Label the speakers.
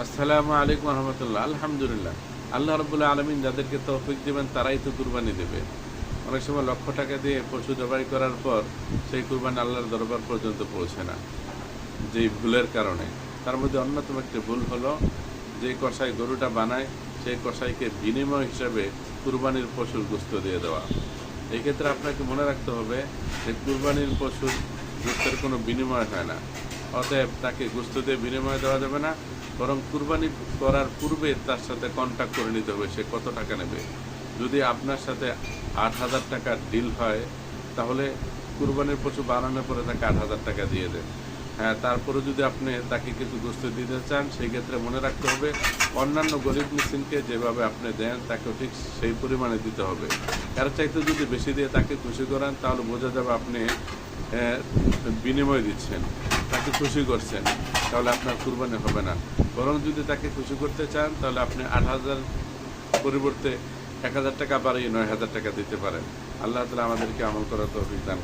Speaker 1: আসসালামু আলাইকুম রহমতুল্লাহ। আলহামদুলিল্লাহ, আল্লাহ রব্বুল আলমিন যাদেরকে তৌফিক দেবেন তারাই তো কুরবানি দেবে। অনেক সময় লক্ষ টাকা দিয়ে পশু জবাই করার পর সেই কুরবানি আল্লাহর দরবার পর্যন্ত পৌঁছে না, যেই ভুলের কারণে। তার মধ্যে অন্যতম একটি ভুল হলো, যে কসাই গরুটা বানায় সেই কসাইকে বিনিময় হিসাবে কুরবানির পশুর গোস্ত দিয়ে দেওয়া। এই ক্ষেত্রে আপনাকে মনে রাখতে হবে যে কুরবানির পশুর গোস্তের কোনো বিনিময় হয় না, অতএব তাকে গোস্ত দিয়ে বিনিময় দেওয়া যাবে না। বরং কুরবানি করার পূর্বে তার সাথে কন্ট্যাক্ট করে নিতে হবে সে কত টাকা নেবে। যদি আপনার সাথে ৮,০০০ টাকার ডিল হয়, তাহলে কুরবানির পশু বানানোর পরে তাকে ৮,০০০ টাকা দিয়ে দেন। হ্যাঁ, তারপরে যদি আপনি তাকে কিছু গোস্ত দিতে চান, সেই ক্ষেত্রে মনে রাখতে হবে অন্যান্য গরিব মিসকিনকে যেভাবে আপনি দেন তাকেও ঠিক সেই পরিমাণে দিতে হবে। এর চাইতে যদি বেশি দিয়ে তাকে খুশি করান, তাহলে বোঝা যাবে আপনি বিনিময় দিচ্ছেন, তাকে খুশি করছেন, তাহলে আপনার কুরবানি হবে না। বরং যদি তাকে খুশি করতে চান, তাহলে আপনি ৮,০০০ পরিবর্তে ১,০০০ টাকা বাড়িয়ে ৯,০০০ টাকা দিতে পারেন। আল্লাহ তাআলা আমাদেরকে আমল করার তৌফিক দান